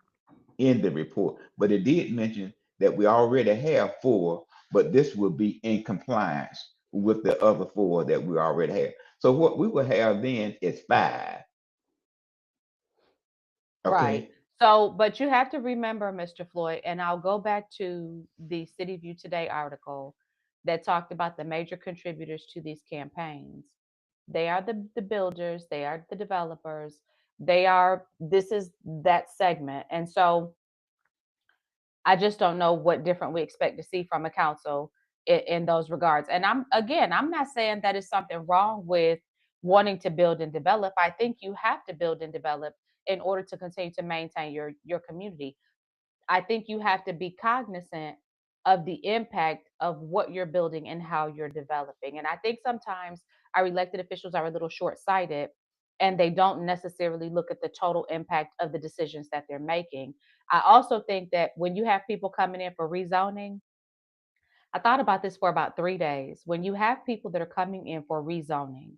in the report. But it did mention that we already have 4, but this will be in compliance with the other 4 that we already have. So what we will have then is 5. Right. Okay. So, but you have to remember, Mr. Floyd, and I'll go back to the City View Today article that talked about the major contributors to these campaigns. They are the builders, they are the developers, this is that segment. And so I just don't know what different we expect to see from a council in those regards. And I'm not saying that is something wrong with wanting to build and develop. I think you have to build and develop in order to continue to maintain your community. I think you have to be cognizant of the impact of what you're building and how you're developing. And I think sometimes our elected officials are a little short sighted and they don't necessarily look at the total impact of the decisions that they're making. I also think that when you have people coming in for rezoning, I thought about this for about 3 days. When you have people that are coming in for rezoning,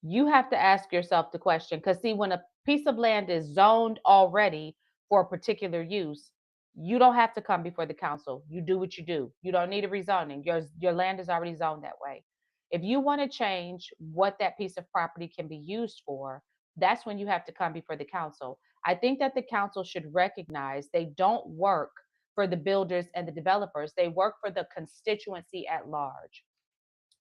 you have to ask yourself the question, because see, when a piece of land is zoned already for a particular use, you don't have to come before the council. You do what you do. You don't need a rezoning. Your land is already zoned that way. If you want to change what that piece of property can be used for, that's when you have to come before the council. I think that the council should recognize they don't work for the builders and the developers, they work for the constituency at large.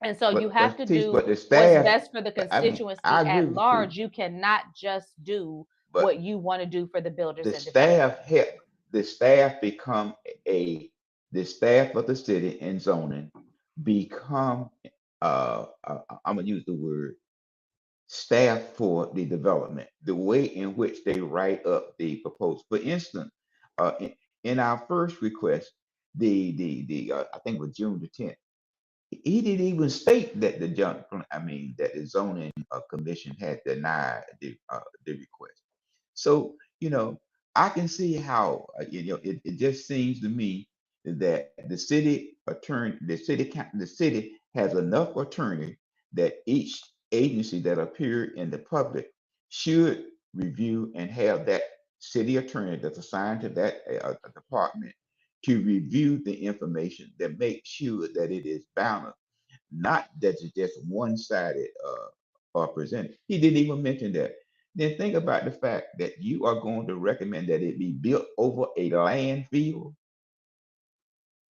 And so you have to do But the what's staff, best for the I mean, I constituency agree at with you, large. You cannot just do but what you want to do for the builders the and staff developers. help the staff become a the staff of the city and zoning become I'm gonna use the word staff for the development, the way in which they write up the proposal. For instance, in our first request, the I think it was June the 10th, he didn't even state that that the zoning commission had denied the request. So, I can see how, it just seems to me that the city has enough attorney that each agency that appear in the public should review and have that city attorney that's assigned to that department to review the information that makes sure that it is balanced, not that it's just one-sided or presented. He didn't even mention that. Then think about the fact that you are going to recommend that it be built over a landfill.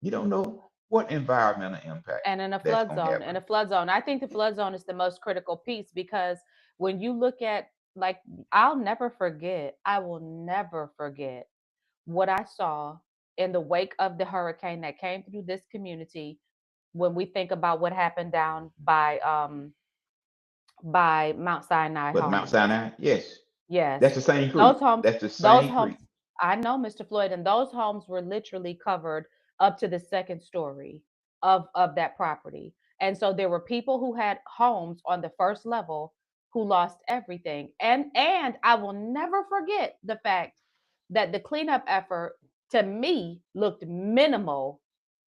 You don't know what environmental impact And in a that's flood going to zone, have. in a flood zone, I think the flood zone is the most critical piece because when you look at, like, I will never forget what I saw in the wake of the hurricane that came through this community. When we think about what happened down by Mount Sinai But Mount homes. Sinai, yes, Yes. that's the same Those creek. homes, That's the those same homes, creek. I know, Mr. Floyd, and those homes were literally covered up to the second story of that property. And so there were people who had homes on the first level who lost everything. And I will never forget the fact that the cleanup effort to me looked minimal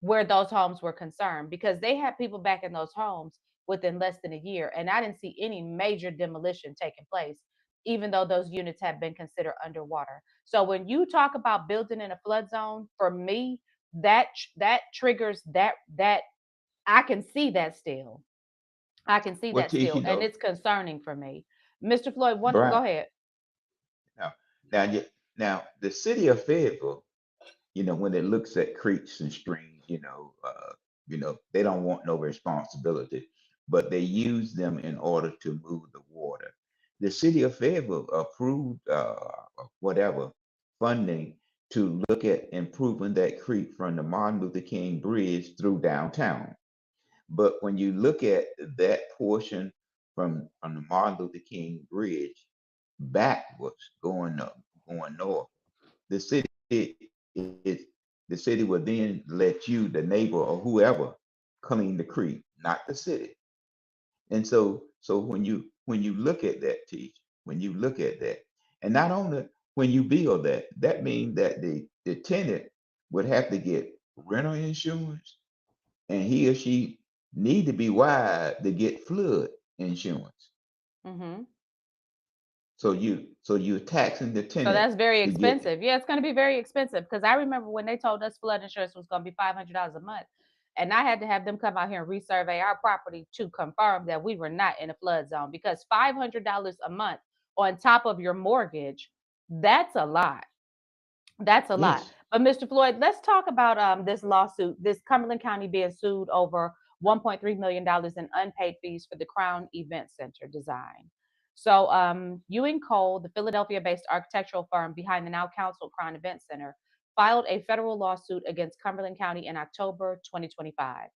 where those homes were concerned, because they had people back in those homes within less than a year, and I didn't see any major demolition taking place, even though those units have been considered underwater. So when you talk about building in a flood zone, for me, that triggers that I can see that still. I can see Well, that Tish, still, and it's concerning for me. Mr. Floyd, Brian, go ahead. now, now the city of Fayetteville, when it looks at creeks and streams, they don't want no responsibility, but they use them in order to move the water. The city of Fayetteville approved whatever funding to look at improving that creek from the Martin Luther King Bridge through downtown. But when you look at that portion from the Martin Luther King Bridge backwards, going up, going north, the city is the city will then let you, the neighbor or whoever, clean the creek, not the city. And so when you look at that, teach, when you look at that, and not only when you build that, that means that the tenant would have to get rental insurance, and he or she need to be wide to get flood insurance. Hmm. So you're taxing the So tenant that's very to get. expensive. Yeah, it's going to be very expensive, because I remember when they told us flood insurance was going to be $500 a month, and I had to have them come out here and resurvey our property to confirm that we were not in a flood zone, because $500 a month on top of your mortgage, that's a lot. That's a lot. Yes. But Mr. Floyd, let's talk about this lawsuit, this Cumberland County being sued over $1.3 million in unpaid fees for the Crown Event Center design. So Ewing Cole, the Philadelphia-based architectural firm behind the now canceled Crown Event Center, filed a federal lawsuit against Cumberland County in October 2025.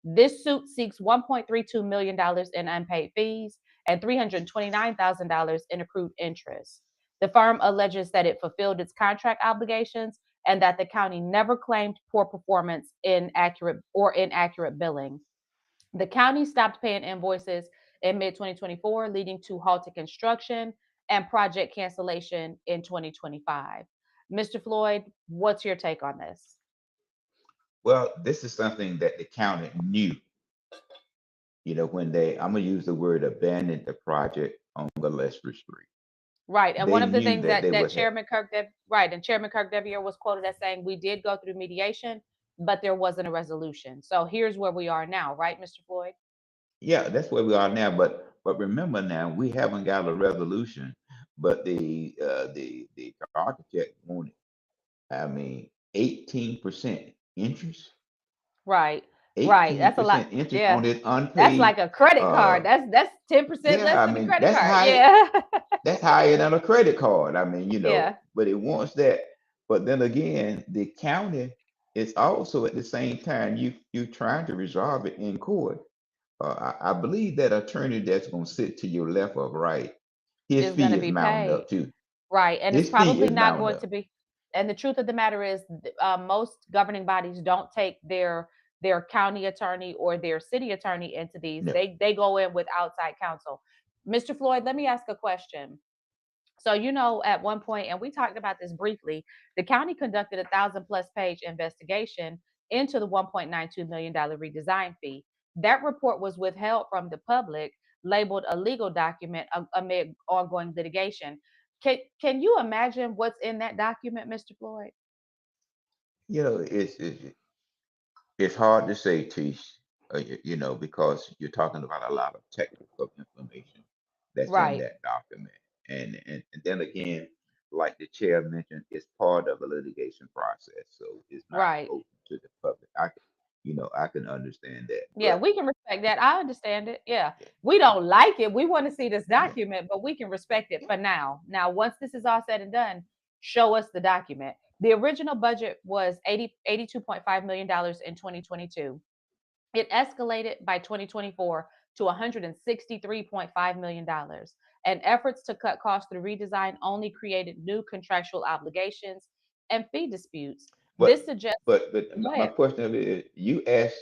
This suit seeks $1.32 million in unpaid fees and $329,000 in accrued interest. The firm alleges that it fulfilled its contract obligations and that the county never claimed poor performance inaccurate billing. The county stopped paying invoices in mid 2024, leading to halted construction and project cancellation in 2025. Mr. Floyd, what's your take on this? Well, this is something that the county knew, when I'm gonna use the word abandoned the project on Gillespie Street. Right, and They one of the knew things that they that would have. Chairman Kirk Devier was quoted as saying, we did go through mediation, but there wasn't a resolution. So here's where we are now, right, Mr. Floyd? Yeah, that's where we are now. But remember now, we haven't got a resolution. But the architect wanted, I mean, 18% interest, Right, right. eighteen That's a lot. percent interest Yeah, on this that's unpaid. like a credit card. Uh, That's 10% yeah, less I than a mean, credit card. Yeah, that's higher than a credit card. I mean, yeah. but it wants that. But then again, the county is also at the same time you trying to resolve it in court. I believe that attorney that's going to sit to your left or right, his Is going to fee is be mounting paid. up too. Right, and it's His fee probably is not mounting going up. to be. And the truth of the matter is, most governing bodies don't take their county attorney or their city attorney into these. No. They go in with outside counsel. Mr. Floyd, let me ask a question. So, at one point, and we talked about this briefly, the county conducted 1,000+ page investigation into the $1.92 million redesign fee. That report was withheld from the public, labeled a legal document amid ongoing litigation. Can you imagine what's in that document, Mr. Floyd? It's hard to say, Tish, because you're talking about a lot of technical information that's in Right, that document. And then again, like the chair mentioned, it's part of the litigation process, so it's not right. open to the public. I can understand that, Yeah, but we can respect that. I understand it. Yeah. yeah, We don't like it. We want to see this yeah, document, but we can respect it for now. Now, once this is all said and done, show us the document. The original budget was $82.5 million in 2022. It escalated by 2024 to $163.5 million. And efforts to cut costs through redesign only created new contractual obligations and fee disputes. This But suggests, but go my ahead. question of it is, you asked,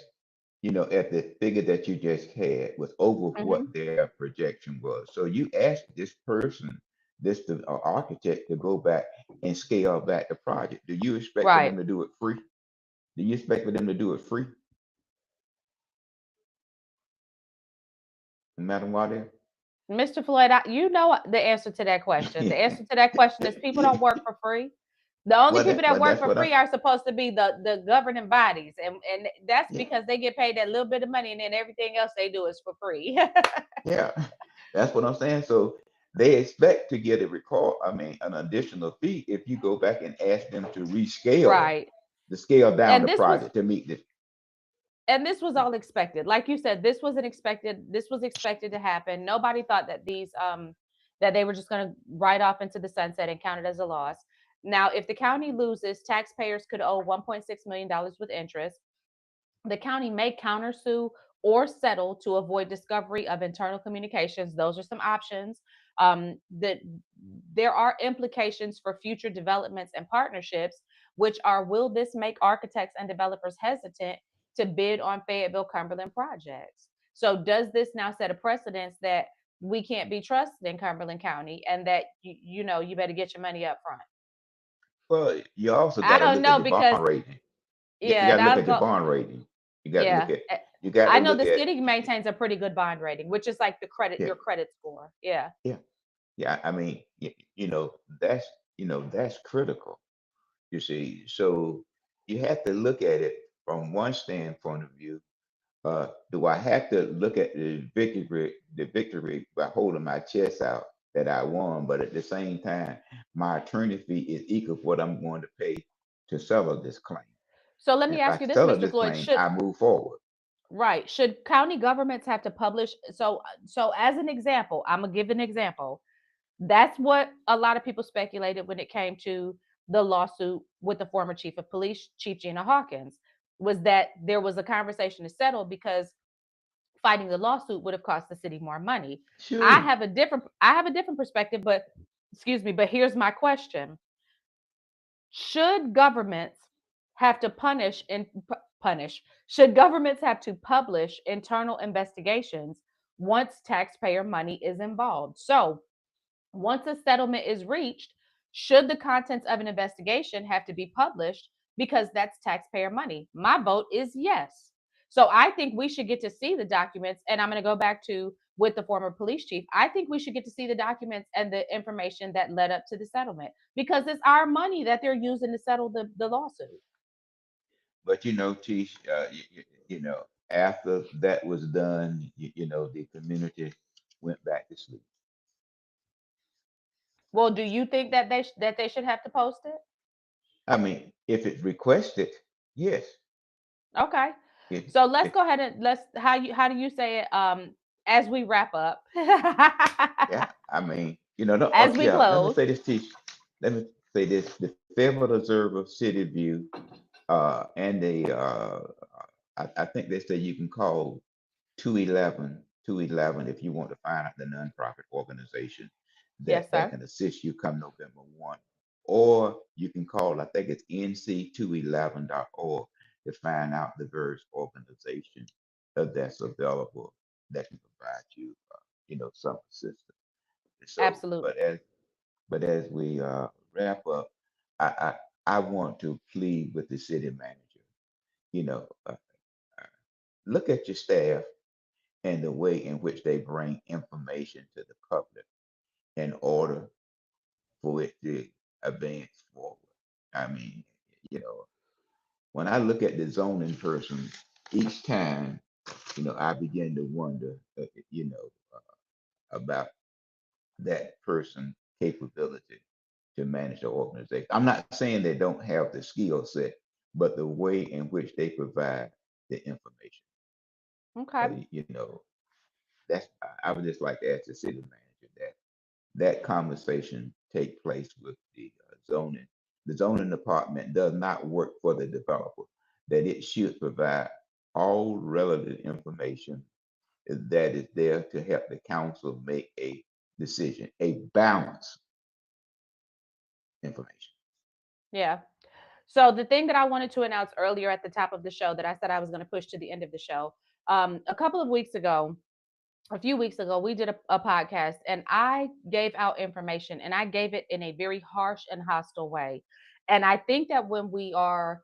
at the figure that you just had was over Mhm. what their projection was. So you asked this person, the architect, to go back and scale back the project. Do you expect for Right. them to do it free? Do you expect for them to do it free, Madam Waddell? Mr. Floyd, you know the answer to that question. The answer to that question is people don't work for free. The only people that Well, work that's for what I'm. free are supposed to be the governing bodies, and that's because they get paid that little bit of money, and then everything else they do is for free. Yeah, that's what I'm saying. So they expect to get a recall, I mean, an additional fee if you go back and ask them to rescale, Right. to scale down And the this was project to meet this. and this was all expected. Like you said, this was expected to happen. Nobody thought that these that they were just going to write off into the sunset and count it as a loss. Now, if the county loses, taxpayers could owe $1.6 million with interest. The county may countersue or settle to avoid discovery of internal communications. Those are some options. That there are implications for future developments and partnerships, which are, will this make architects and developers hesitant to bid on Fayetteville Cumberland projects? So does this now set a precedence that we can't be trusted in Cumberland County, and that you better get your money up front? Well, you also I got to don't look at know your bond because rating. You yeah, got to look that's at your go bond rating. You got to look yeah. at, you got I to know look the at, city maintains a pretty good bond rating, which is like the credit, yeah, your credit score. Yeah. yeah, yeah. I mean, that's, that's critical, you see. So you have to look at it from one standpoint of view. Do I have to look at the victory by holding my chest out that I won, but at the same time, my attorney fee is equal to what I'm going to pay to settle this claim. So let And me if I ask you this, settle Mr. this Floyd, claim, should I move forward. right, should county governments have to publish, so as an example, I'm gonna give an example. That's what a lot of people speculated when it came to the lawsuit with the former chief of police, Chief Gina Hawkins, was that there was a conversation to settle because fighting the lawsuit would have cost the city more money. Sure. I have a different perspective, but excuse me, but here's my question. Should governments have to punish? Should governments have to publish internal investigations once taxpayer money is involved? So, once a settlement is reached, should the contents of an investigation have to be published because that's taxpayer money? My vote is yes. So I think we should get to see the documents. And I'm going to go back to with the former police chief. I think we should get to see the documents and the information that led up to the settlement because it's our money that they're using to settle the lawsuit. But Tish, after that was done, the community went back to sleep. Well, do you think that they should have to post it? I mean, if it's requested, yes. Okay. If, So let's if go ahead and let's how do you say it as we wrap up? Yeah, I mean, no, As we yeah, let me close. say this, Tish. Let me say this: the Fairfield Observer, City View, and I think they say you can call 211 if you want to find out the nonprofit organization Yes, that sir. can assist you come November 1. Or you can call, I think it's nc211.org to find out the various organizations that's available that can provide you, some assistance. So, Absolutely. but as we wrap up, I I want to plead with the city manager. You know, uh, look at your staff and the way in which they bring information to the public in order for it to advance forward. I mean, you know, when I look at the zoning person, each time, I begin to wonder, about that person's capability to manage the organization. I'm not saying they don't have the skill set, but the way in which they provide the information. Okay. You know, that's I would just like to ask the city manager that conversation take place with the zoning the zoning department does not work for the developer, that it should provide all relevant information that is there to help the council make a decision, a balanced information. Yeah. So the thing that I wanted to announce earlier at the top of the show that I said I was going to push to the end of the show, a couple of weeks ago, a few weeks ago, we did a podcast and I gave out information and I gave it in a very harsh and hostile way. And I think that when we are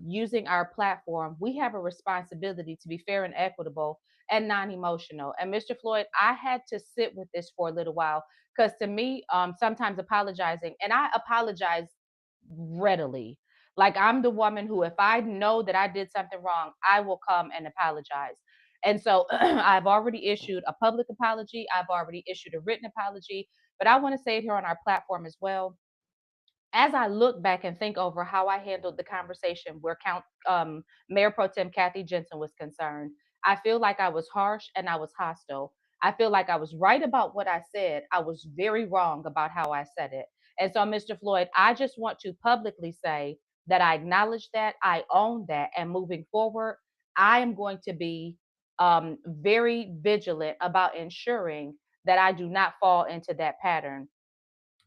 using our platform, we have a responsibility to be fair and equitable and non emotional. And Mr. Floyd, I had to sit with this for a little while because to me, sometimes apologizing, and I apologize readily. Like I'm the woman who, if I know that I did something wrong, I will come and apologize. And so I've already issued a public apology. I've already issued a written apology, but I want to say it here on our platform as well. As I look back and think over how I handled the conversation where Mayor Pro Tem Kathy Jensen was concerned, I feel like I was harsh and I was hostile. I feel like I was right about what I said. I was very wrong about how I said it. And so, Mr. Floyd, I just want to publicly say that I acknowledge that, I own that, and moving forward, I am going to be very vigilant about ensuring that I do not fall into that pattern.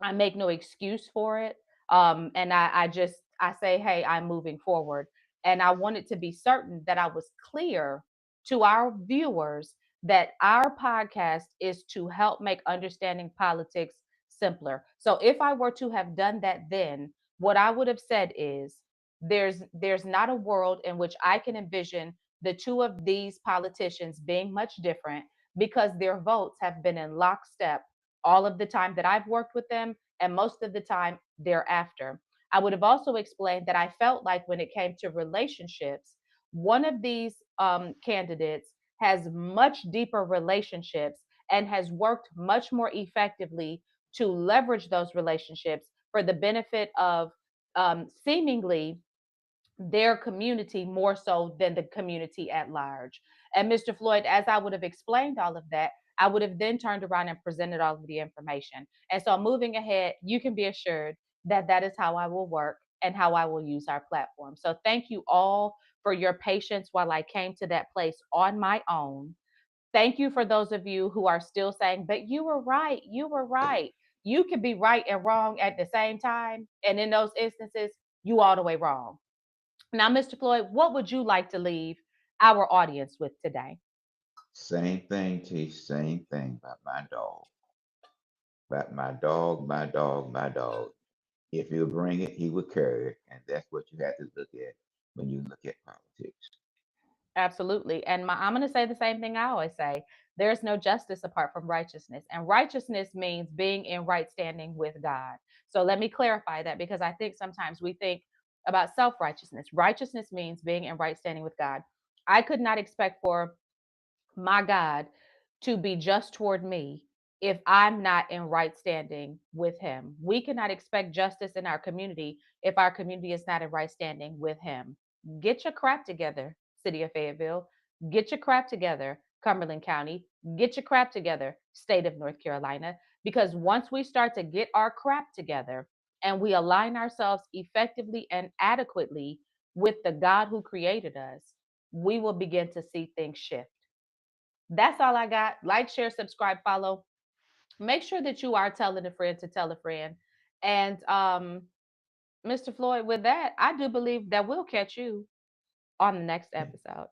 I make no excuse for it. And I just I say, hey, I'm moving forward. And I wanted to be certain that I was clear to our viewers that our podcast is to help make understanding politics simpler. So if I were to have done that then, what I would have said is there's not a world in which I can envision the two of these politicians being much different because their votes have been in lockstep all of the time that I've worked with them and most of the time thereafter. I would have also explained that I felt like when it came to relationships, one of these candidates has much deeper relationships and has worked much more effectively to leverage those relationships for the benefit of seemingly their community more so than the community at large. And Mr. Floyd, as I would have explained all of that, I would have then turned around and presented all of the information. And so moving ahead, you can be assured that that is how I will work and how I will use our platform. So thank you all for your patience while I came to that place on my own. Thank you for those of you who are still saying, but you were right. You were right. You can be right and wrong at the same time. And in those instances, you all the way wrong. Now, Mr. Floyd, what would you like to leave our audience with today? Same thing, T, same thing about my dog. About my dog, my dog, my dog. If he'll bring it, he will carry it. And that's what you have to look at when you look at politics. Absolutely. And I'm going to say the same thing I always say. There's no justice apart from righteousness. And righteousness means being in right standing with God. So let me clarify that because I think sometimes we think about self righteousness. Righteousness means being in right standing with God. I could not expect for my God to be just toward me if I'm not in right standing with Him. We cannot expect justice in our community if our community is not in right standing with Him. Get your crap together, City of Fayetteville. Get your crap together, Cumberland County. Get your crap together, State of North Carolina. Because once we start to get our crap together and we align ourselves effectively and adequately with the God who created us, we will begin to see things shift. That's all I got. Like, share, subscribe, follow. Make sure that you are telling a friend to tell a friend. And Mr. Floyd, with that, I do believe that we'll catch you on the next episode.